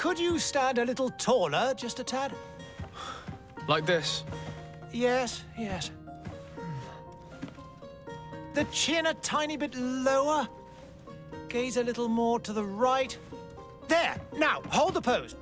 Could you stand a little taller, just a tad? Like this? Yes, yes. The chin a tiny bit lower. Gaze a little more to the right. There! Now, hold the pose.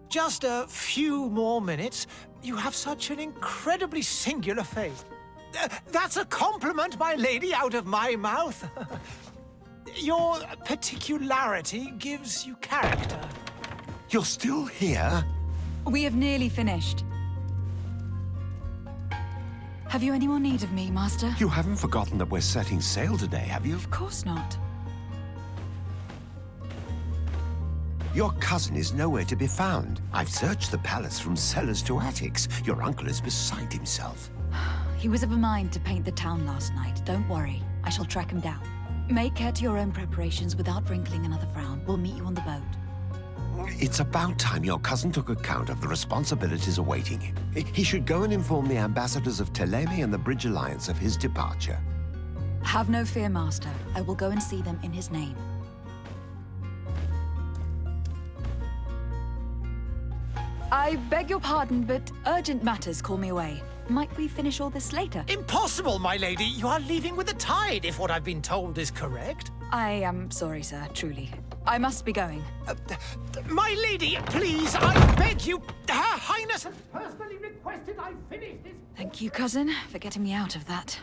Just a few more minutes. You have such an incredibly singular face. That's a compliment, my lady, out of my mouth. Your particularity gives you character. You're still here? We have nearly finished. Have you any more need of me, Master? You haven't forgotten that we're setting sail today, have you? Of course not. Your cousin is nowhere to be found. I've searched the palace from cellars to attics. Your uncle is beside himself. He was of a mind to paint the town last night. Don't worry. I shall track him down. Make care to your own preparations without wrinkling another frown. We'll meet you on the boat. It's about time your cousin took account of the responsibilities awaiting him. He should go and inform the ambassadors of Teleme and the Bridge Alliance of his departure. Have no fear, Master. I will go and see them in his name. I beg your pardon, but urgent matters call me away. Might we finish all this later? Impossible, my lady. You are leaving with the tide, if what I've been told is correct. I am sorry, sir, truly. I must be going. My lady, please, I beg you. Her Highness has personally requested I finish this. Thank you, cousin, for getting me out of that.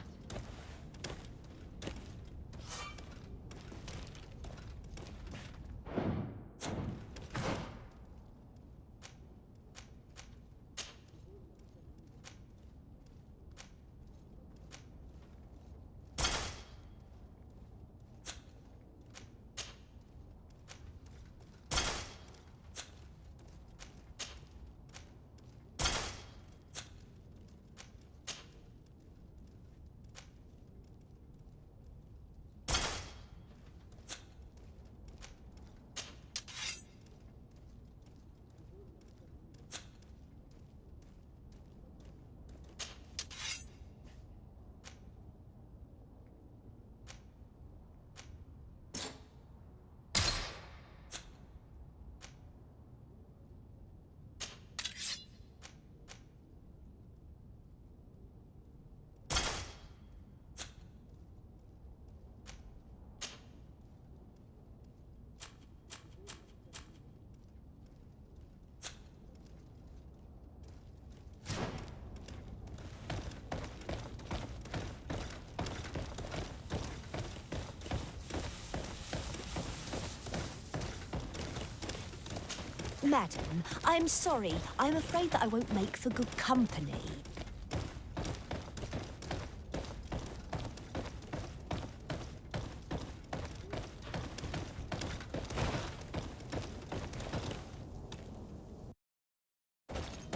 Madam, I'm sorry. I'm afraid that I won't make for good company.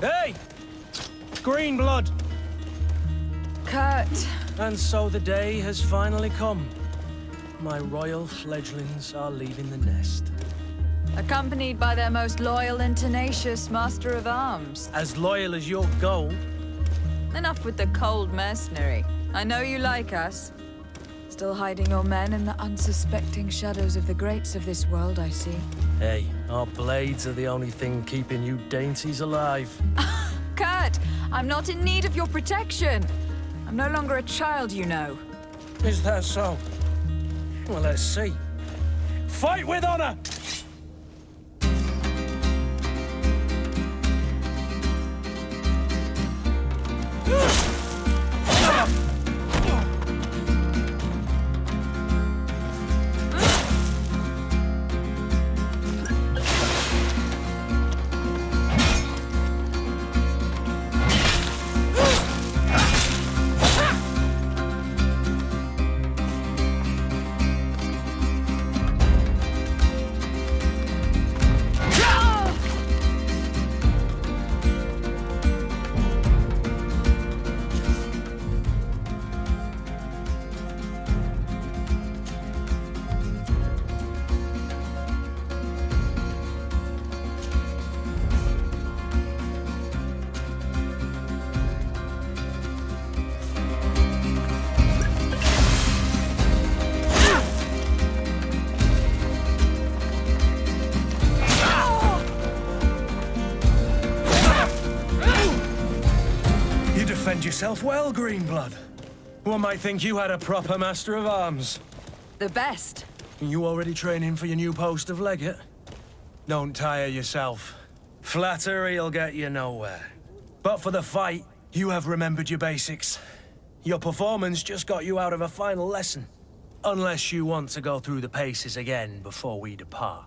Hey! Green blood! Kurt! And so the day has finally come. My royal fledglings are leaving the nest. Accompanied by their most loyal and tenacious Master of Arms. As loyal as your gold. Enough with the cold mercenary. I know you like us. Still hiding your men in the unsuspecting shadows of the greats of this world, I see. Hey, our blades are the only thing keeping you dainties alive. Kurt, I'm not in need of your protection. I'm no longer a child, you know. Is that so? Well, let's see. Fight with honor! Defend yourself well, Greenblood. One might think you had a proper Master of Arms. The best. You already training for your new post of legate? Don't tire yourself. Flattery'll get you nowhere. But for the fight, you have remembered your basics. Your performance just got you out of a final lesson. Unless you want to go through the paces again before we depart.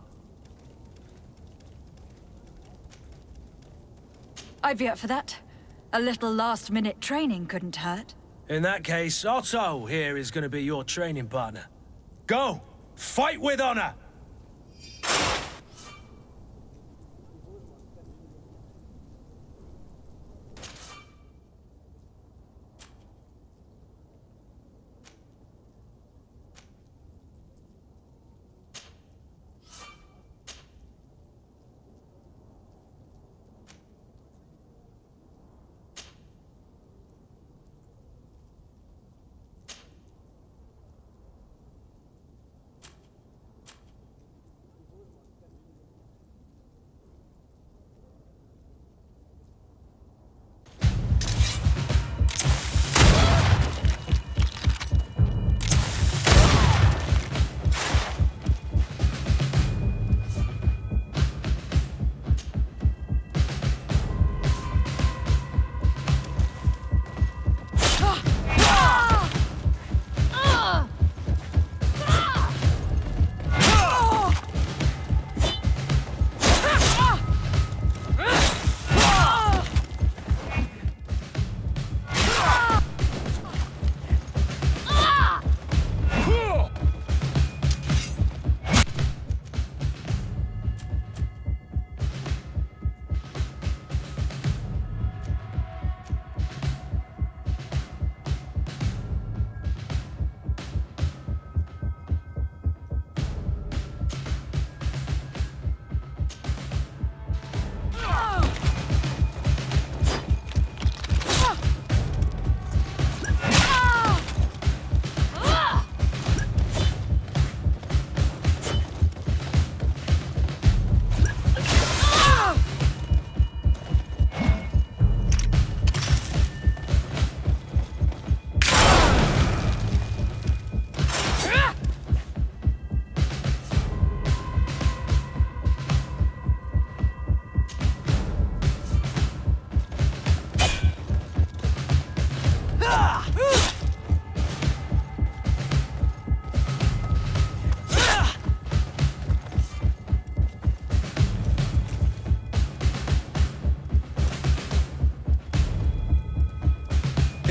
I'd be up for that. A little last-minute training couldn't hurt. In that case, Otto here is going to be your training partner. Go! Fight with honor!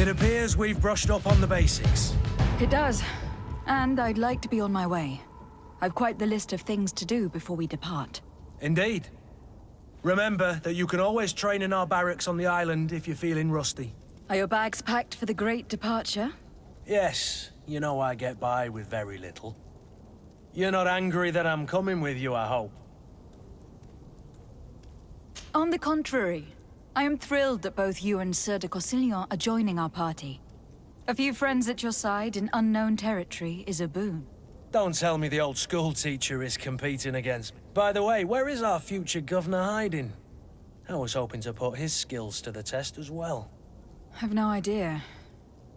It appears we've brushed up on the basics. It does. And I'd like to be on my way. I've quite the list of things to do before we depart. Indeed. Remember that you can always train in our barracks on the island if you're feeling rusty. Are your bags packed for the great departure? Yes, you know I get by with very little. You're not angry that I'm coming with you, I hope. On the contrary, I am thrilled that both you and Sir de Corsillon are joining our party. A few friends at your side in unknown territory is a boon. Don't tell me the old school teacher is competing against me. By the way, where is our future governor hiding? I was hoping to put his skills to the test as well. I've no idea.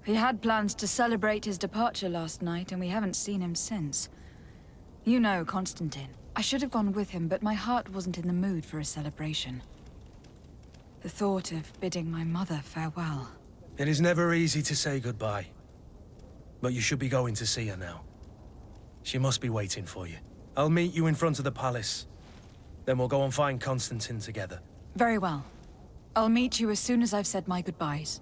He had plans to celebrate his departure last night, and we haven't seen him since. You know Constantine. I should have gone with him, but my heart wasn't in the mood for a celebration. The thought of bidding my mother farewell. It is never easy to say goodbye. But you should be going to see her now. She must be waiting for you. I'll meet you in front of the palace. Then we'll go and find Constantine together. Very well. I'll meet you as soon as I've said my goodbyes.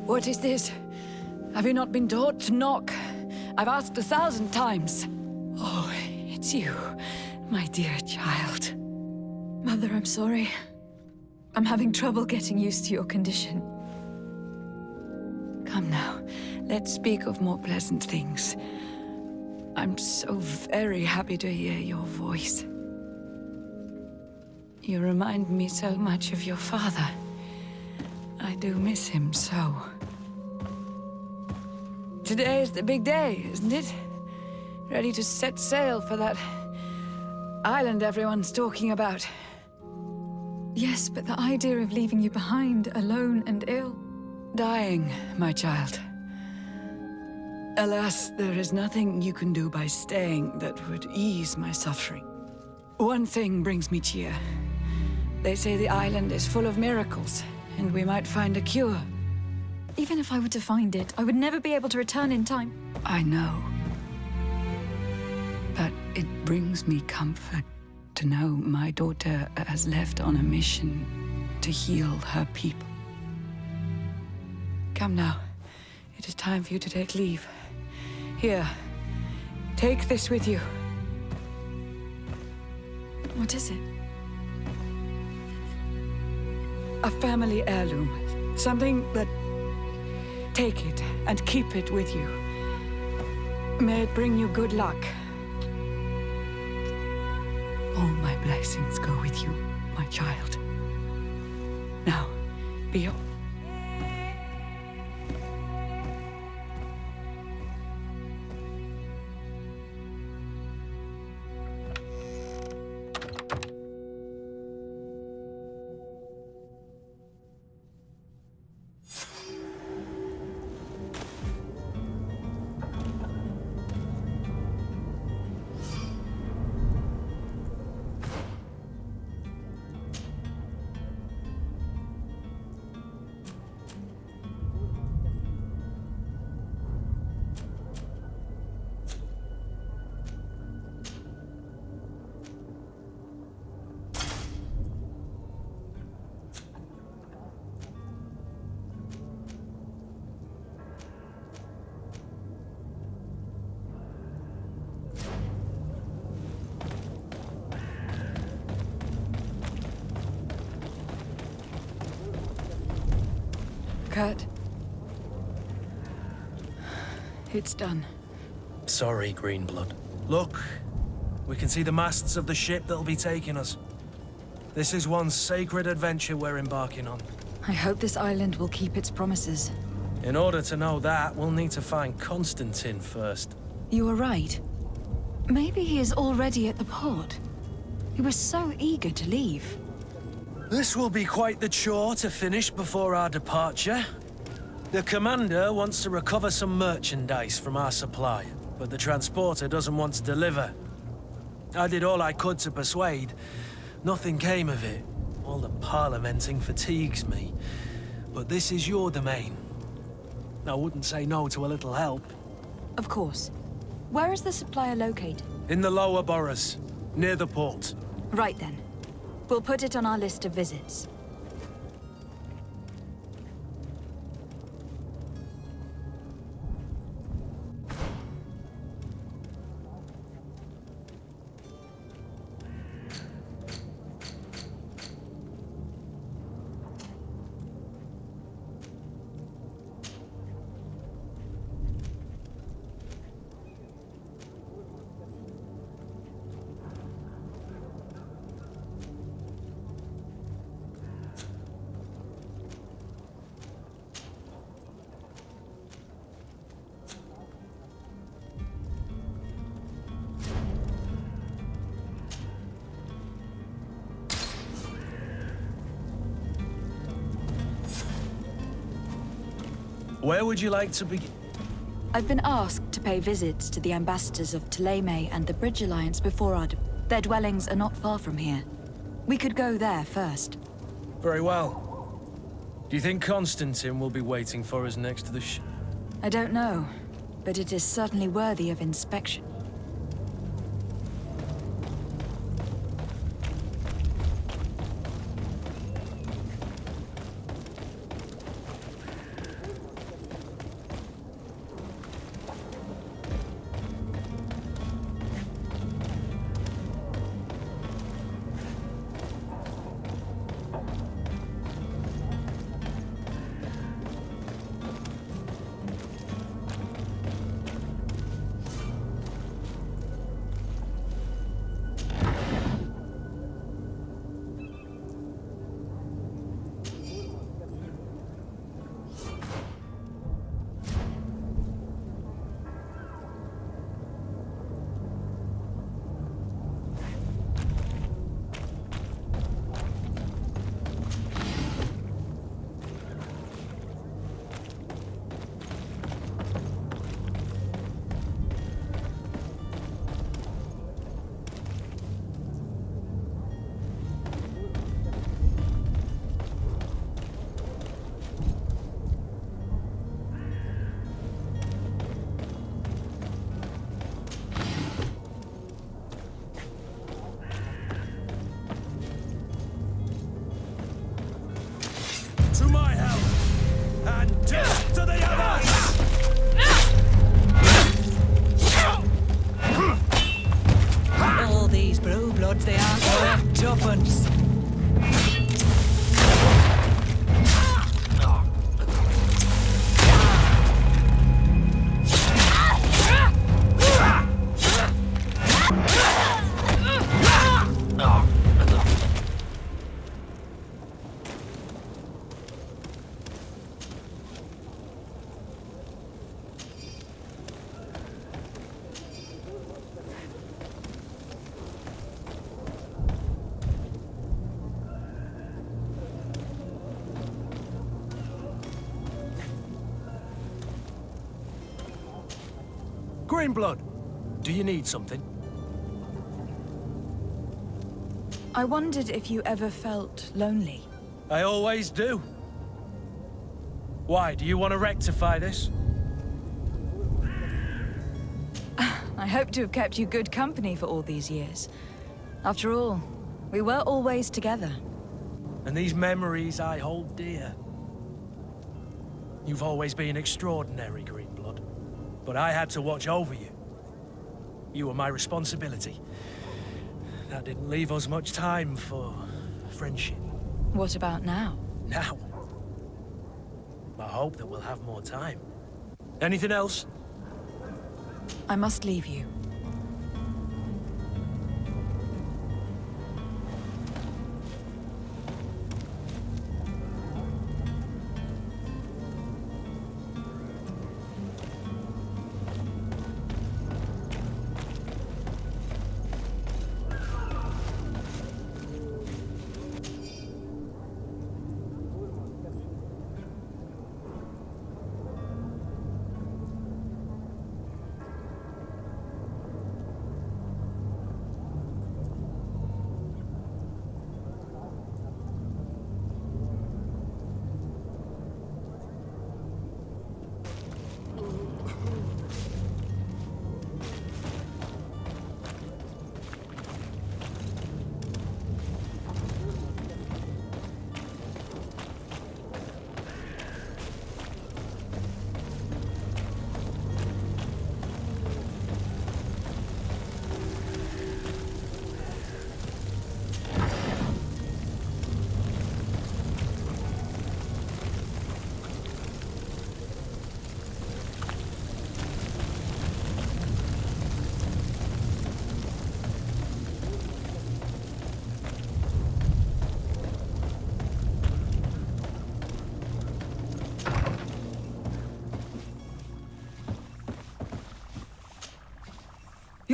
What is this? Have you not been taught to knock? I've asked 1,000 times. Oh, it's you, my dear child. Mother, I'm sorry. I'm having trouble getting used to your condition. Come now, let's speak of more pleasant things. I'm so very happy to hear your voice. You remind me so much of your father. I do miss him so. Today is the big day, isn't it? Ready to set sail for that island everyone's talking about. Yes, but the idea of leaving you behind, alone and ill... Dying, my child. Alas, there is nothing you can do by staying that would ease my suffering. One thing brings me cheer. They say the island is full of miracles, and we might find a cure. Even if I were to find it, I would never be able to return in time. I know. But it brings me comfort to know my daughter has left on a mission to heal her people. Come now. It is time for you to take leave. Here, take this with you. What is it? A family heirloom. Something that... Take it and keep it with you. May it bring you good luck. All my blessings go with you, my child. Now, be off. Kurt. It's done. Sorry, Greenblood. Look, we can see the masts of the ship that'll be taking us. This is one sacred adventure we're embarking on. I hope this island will keep its promises. In order to know that, we'll need to find Constantine first. You were right. Maybe he is already at the port. He was so eager to leave. This will be quite the chore to finish before our departure. The commander wants to recover some merchandise from our supplier, but the transporter doesn't want to deliver. I did all I could to persuade. Nothing came of it. All the parliamenting fatigues me. But this is your domain. I wouldn't say no to a little help. Of course. Where is the supplier located? In the lower boroughs, near the port. Right then. We'll put it on our list of visits. Where would you like to begin? I've been asked to pay visits to the ambassadors of Thélème and the Bridge Alliance before our... Their dwellings are not far from here. We could go there first. Very well. Do you think Constantine will be waiting for us next to the I don't know, but it is certainly worthy of inspection. To my help! And death to the others! All these blue-bloods, they aren't worth tuppence. Greenblood, do you need something? I wondered if you ever felt lonely. I always do. Why, do you want to rectify this? I hope to have kept you good company for all these years. After all, we were always together. And these memories I hold dear. You've always been extraordinary, Greenblood. But I had to watch over you. You were my responsibility. That didn't leave us much time for friendship. What about now? Now, I hope that we'll have more time. Anything else? I must leave you.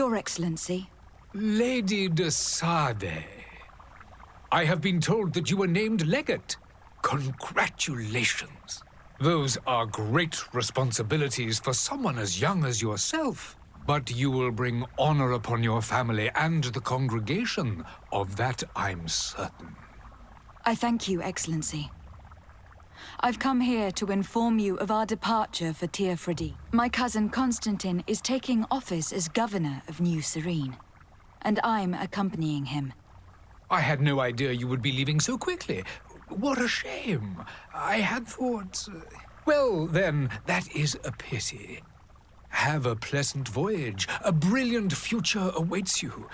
Your Excellency. Lady de Sade, I have been told that you were named legate. Congratulations. Those are great responsibilities for someone as young as yourself. But you will bring honor upon your family and the congregation. Of that, I'm certain. I thank you, Excellency. I've come here to inform you of our departure for Teofredi. My cousin Constantine is taking office as governor of New Serene, and I'm accompanying him. I had no idea you would be leaving so quickly. What a shame. I had thought... Well, then, that is a pity. Have a pleasant voyage. A brilliant future awaits you.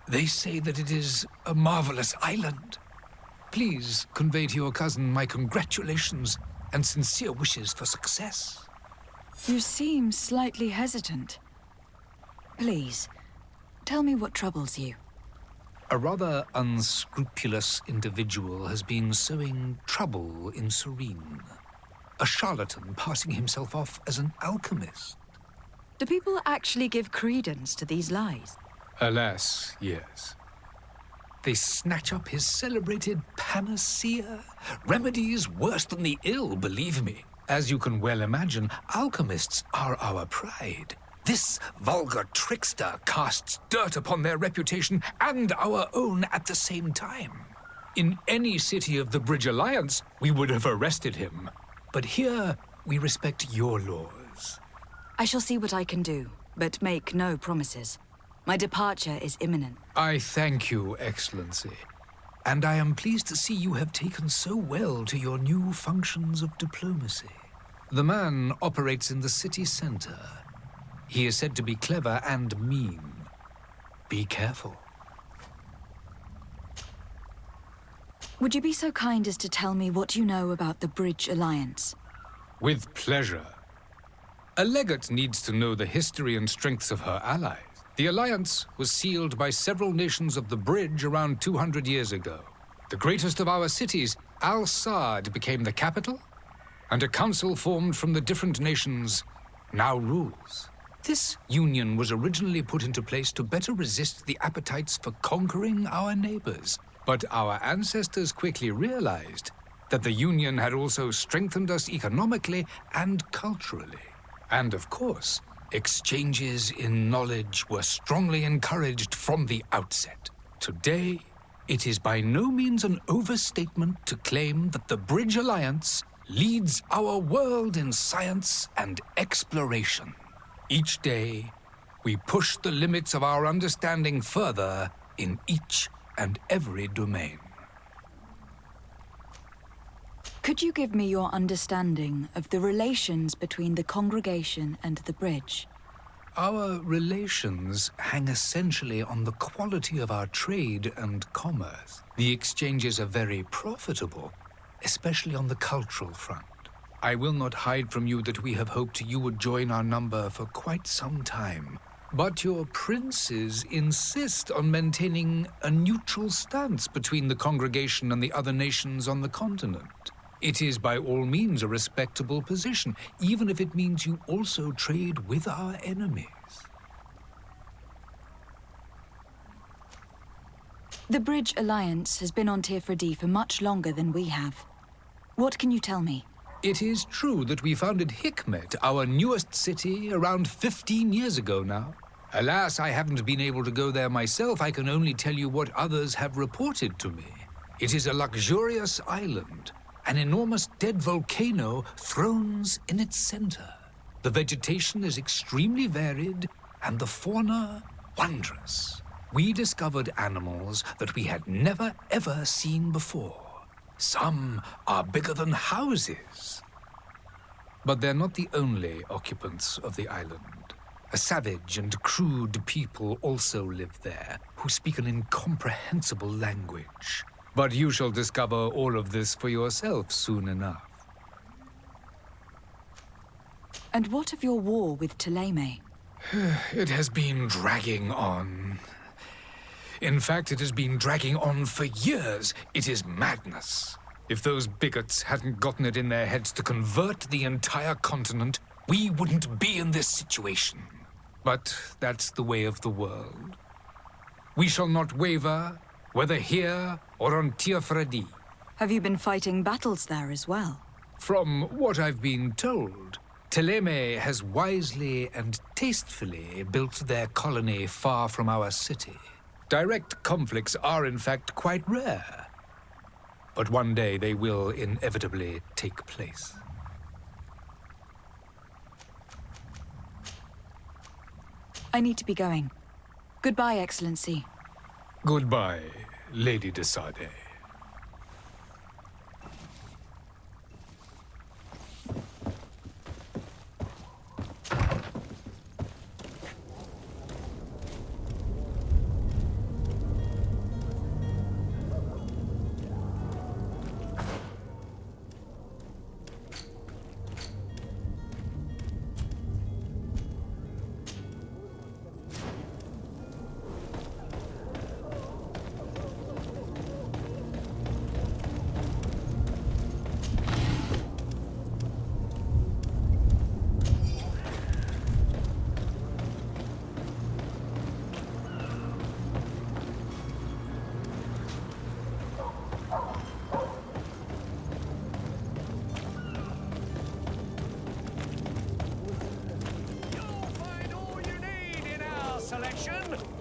They say that it is a marvelous island. Please convey to your cousin my congratulations and sincere wishes for success. You seem slightly hesitant. Please, tell me what troubles you. A rather unscrupulous individual has been sowing trouble in Serene. A charlatan passing himself off as an alchemist. Do people actually give credence to these lies? Alas, yes. They snatch up his celebrated panacea. Remedies worse than the ill, believe me. As you can well imagine, alchemists are our pride. This vulgar trickster casts dirt upon their reputation and our own at the same time. In any city of the Bridge Alliance, we would have arrested him. But here, we respect your laws. I shall see what I can do, but make no promises. My departure is imminent. I thank you, Excellency. And I am pleased to see you have taken so well to your new functions of diplomacy. The man operates in the city center. He is said to be clever and mean. Be careful. Would you be so kind as to tell me what you know about the Bridge Alliance? With pleasure. A legate needs to know the history and strengths of her allies. The alliance was sealed by several nations of the Bridge around 200 years ago. The greatest of our cities, Al-Saad, became the capital, and a council formed from the different nations now rules. This union was originally put into place to better resist the appetites for conquering our neighbors. But our ancestors quickly realized that the union had also strengthened us economically and culturally. And of course, exchanges in knowledge were strongly encouraged from the outset. Today, it is by no means an overstatement to claim that the Bridge Alliance leads our world in science and exploration. Each day, we push the limits of our understanding further in each and every domain. Could you give me your understanding of the relations between the congregation and the Bridge? Our relations hang essentially on the quality of our trade and commerce. The exchanges are very profitable, especially on the cultural front. I will not hide from you that we have hoped you would join our number for quite some time. But your princes insist on maintaining a neutral stance between the congregation and the other nations on the continent. It is by all means a respectable position, even if it means you also trade with our enemies. The Bridge Alliance has been on Teofredi for much longer than we have. What can you tell me? It is true that we founded Hikmet, our newest city, around 15 years ago now. Alas, I haven't been able to go there myself. I can only tell you what others have reported to me. It is a luxurious island. An enormous dead volcano thrones in its center. The vegetation is extremely varied, and the fauna wondrous. We discovered animals that we had never ever seen before. Some are bigger than houses. But they're not the only occupants of the island. A savage and crude people also live there, who speak an incomprehensible language. But you shall discover all of this for yourself soon enough. And what of your war with Thélème? It has been dragging on. In fact, it has been dragging on for years. It is madness. If those bigots hadn't gotten it in their heads to convert the entire continent, we wouldn't be in this situation. But that's the way of the world. We shall not waver, whether here or on Tirfredi. Have you been fighting battles there as well? From what I've been told, Thélème has wisely and tastefully built their colony far from our city. Direct conflicts are in fact quite rare. But one day they will inevitably take place. I need to be going. Goodbye, Excellency. Goodbye, Lady de Sade.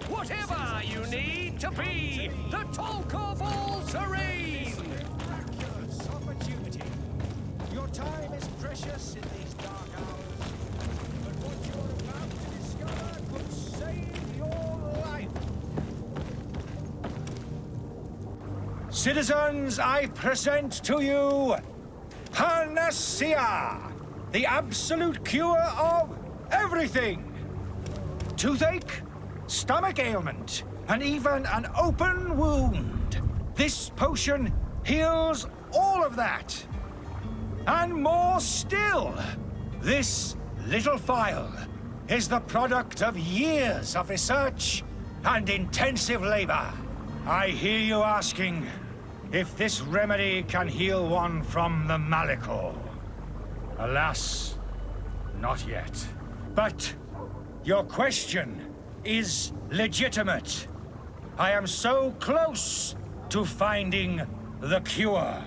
Whatever you need to be the talk of all serene. Miraculous opportunity. Your time is precious in these dark hours, but what you're about to discover could save your life. Citizens, I present to you Panacea, the absolute cure of everything. Toothache, stomach ailment, and even an open wound. This potion heals all of that. And more still. This little phial is the product of years of research and intensive labor. I hear you asking if this remedy can heal one from the Malachor. Alas, not yet. But your question is legitimate. I am so close to finding the cure.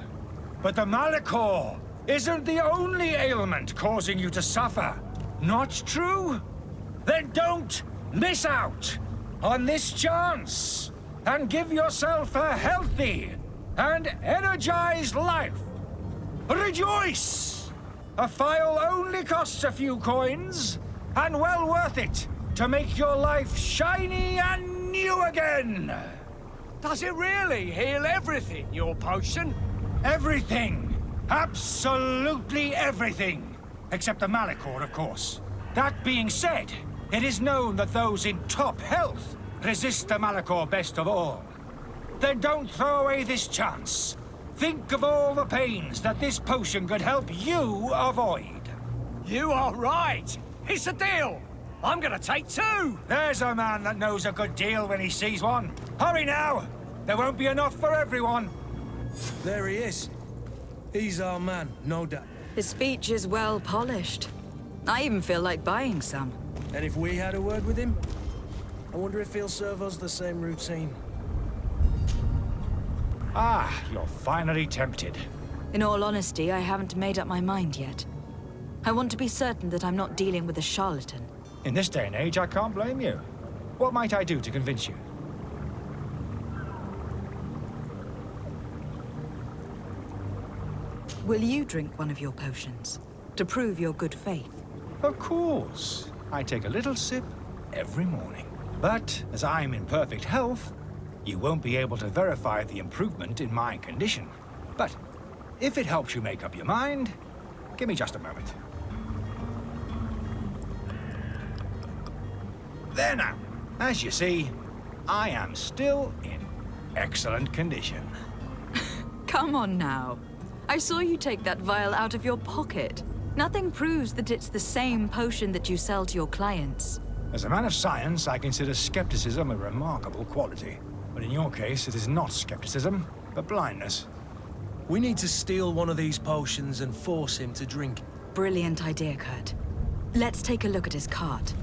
But the Malachor isn't the only ailment causing you to suffer. Not true? Then don't miss out on this chance and give yourself a healthy and energized life. Rejoice! A phial only costs a few coins, and well worth it to make your life shiny and new again! Does it really heal everything, your potion? Everything! Absolutely everything! Except the Malachor, of course. That being said, it is known that those in top health resist the Malachor best of all. Then don't throw away this chance. Think of all the pains that this potion could help you avoid. You are right! It's a deal! I'm gonna take two! There's a man that knows a good deal when he sees one. Hurry now! There won't be enough for everyone. There he is. He's our man, no doubt. His speech is well polished. I even feel like buying some. And if we had a word with him, I wonder if he'll serve us the same routine. Ah, you're finally tempted. In all honesty, I haven't made up my mind yet. I want to be certain that I'm not dealing with a charlatan. In this day and age, I can't blame you. What might I do to convince you? Will you drink one of your potions to prove your good faith? Of course. I take a little sip every morning. But as I'm in perfect health, you won't be able to verify the improvement in my condition. But if it helps you make up your mind, give me just a moment. There now. As you see, I am still in excellent condition. Come on now. I saw you take that vial out of your pocket. Nothing proves that it's the same potion that you sell to your clients. As a man of science, I consider skepticism a remarkable quality. But in your case, it is not skepticism, but blindness. We need to steal one of these potions and force him to drink. Brilliant idea, Kurt. Let's take a look at his cart.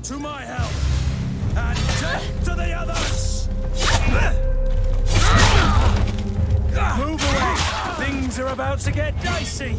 To my help! And death to the others! Move away! Things are about to get dicey!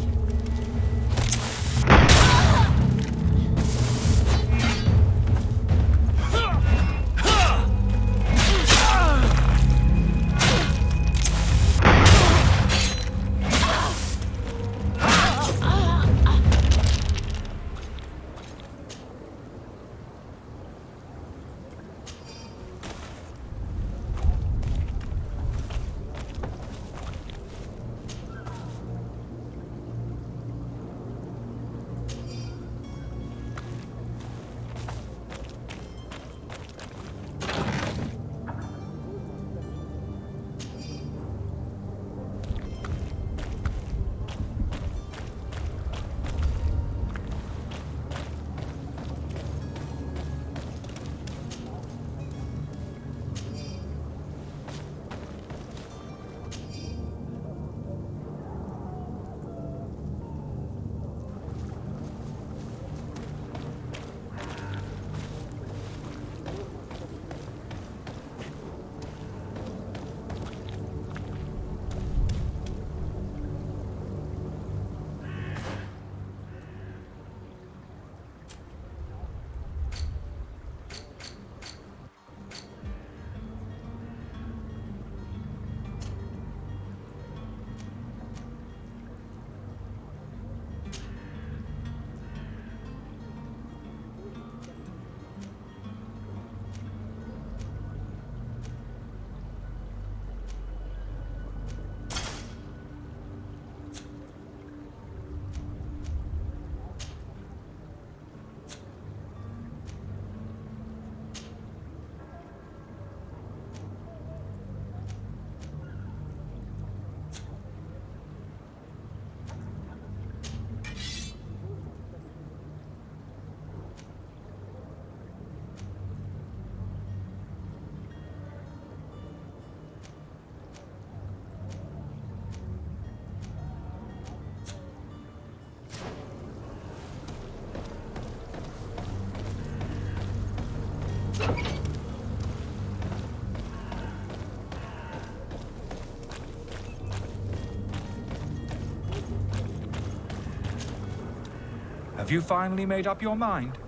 Have you finally made up your mind?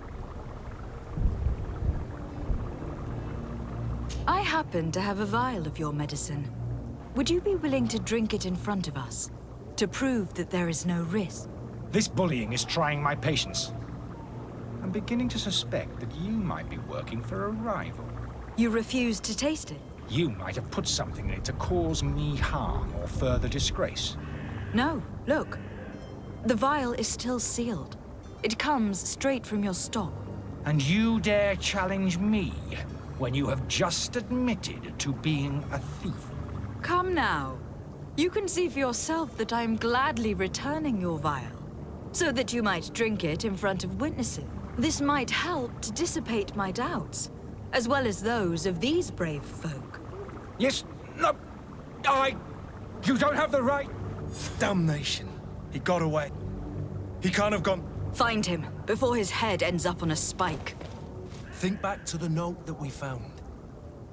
I happen to have a vial of your medicine. Would you be willing to drink it in front of us? To prove that there is no risk? This bullying is trying my patience. I'm beginning to suspect that you might be working for a rival. You refuse to taste it? You might have put something in it to cause me harm or further disgrace. No, look. The vial is still sealed. It comes straight from your stock. And you dare challenge me when you have just admitted to being a thief? Come now. You can see for yourself that I am gladly returning your vial, so that you might drink it in front of witnesses. This might help to dissipate my doubts, as well as those of these brave folk. Yes, no, you don't have the right. Damnation. He got away. He can't have gone... Find him, before his head ends up on a spike. Think back to the note that we found.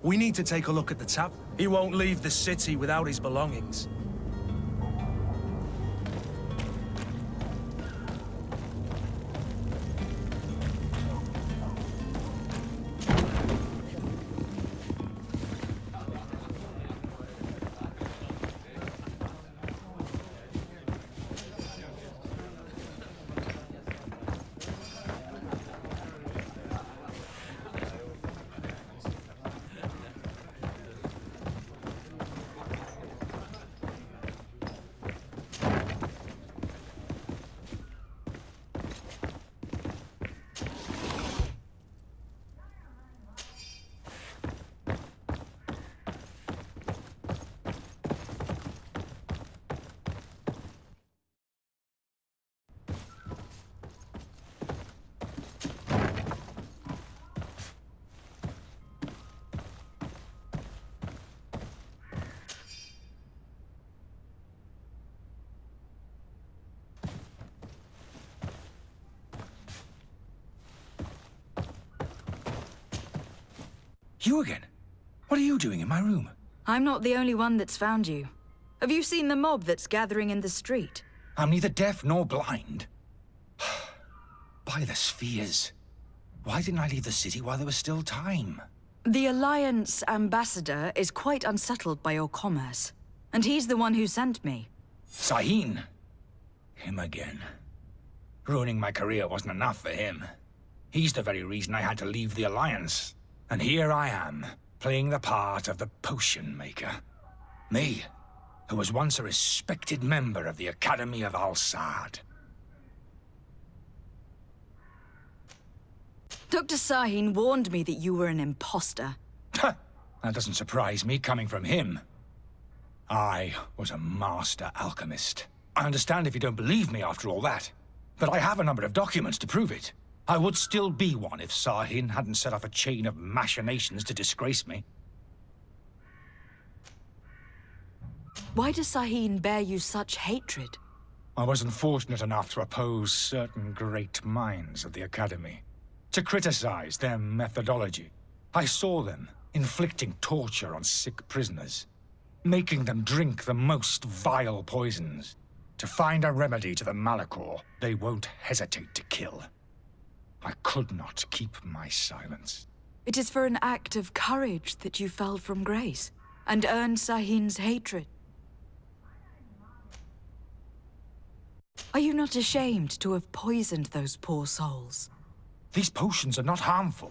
We need to take a look at the tap. He won't leave the city without his belongings. You again? What are you doing in my room? I'm not the only one that's found you. Have you seen the mob that's gathering in the street? I'm neither deaf nor blind. By the spheres. Why didn't I leave the city while there was still time? The Alliance ambassador is quite unsettled by your commerce. And he's the one who sent me. Sahin. Him again. Ruining my career wasn't enough for him. He's the very reason I had to leave the Alliance. And here I am, playing the part of the potion maker. Me, who was once a respected member of the Academy of Al-Sad. Dr. Sahin warned me that you were an imposter. That doesn't surprise me, coming from him. I was a master alchemist. I understand if you don't believe me after all that, but I have a number of documents to prove it. I would still be one if Sahin hadn't set off a chain of machinations to disgrace me. Why does Sahin bear you such hatred? I wasn't fortunate enough to oppose certain great minds of the Academy, to criticize their methodology. I saw them inflicting torture on sick prisoners, making them drink the most vile poisons. To find a remedy to the Malachor, they won't hesitate to kill. I could not keep my silence. It is for an act of courage that you fell from grace, and earned Sahin's hatred. Are you not ashamed to have poisoned those poor souls? These potions are not harmful.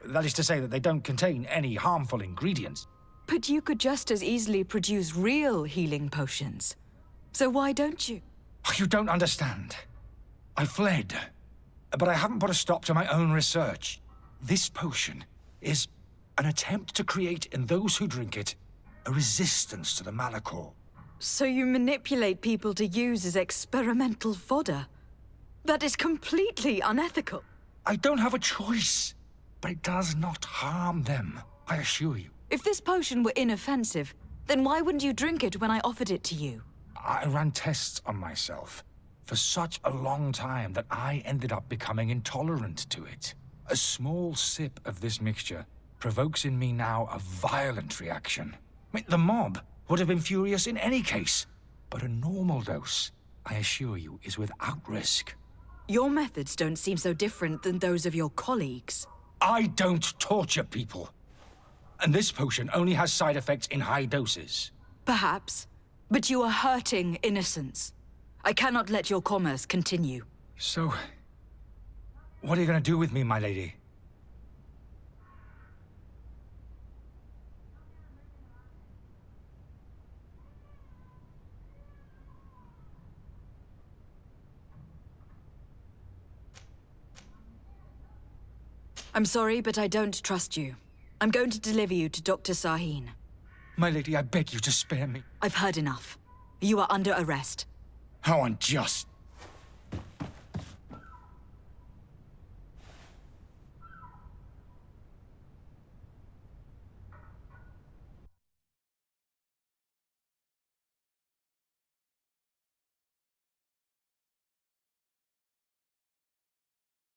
That is to say that they don't contain any harmful ingredients. But you could just as easily produce real healing potions. So why don't you? You don't understand. I fled, but I haven't put a stop to my own research. This potion is an attempt to create in those who drink it a resistance to the Malachor. So you manipulate people to use as experimental fodder? That is completely unethical. I don't have a choice, but it does not harm them, I assure you. If this potion were inoffensive, then why wouldn't you drink it when I offered it to you? I ran tests on myself for such a long time that I ended up becoming intolerant to it. A small sip of this mixture provokes in me now a violent reaction. I mean, the mob would have been furious in any case, but a normal dose, I assure you, is without risk. Your methods don't seem so different than those of your colleagues. I don't torture people. And this potion only has side effects in high doses. Perhaps. But you are hurting innocents. I cannot let your commerce continue. So, what are you going to do with me, my lady? I'm sorry, but I don't trust you. I'm going to deliver you to Dr. Sahin. My lady, I beg you to spare me. I've heard enough. You are under arrest. How unjust.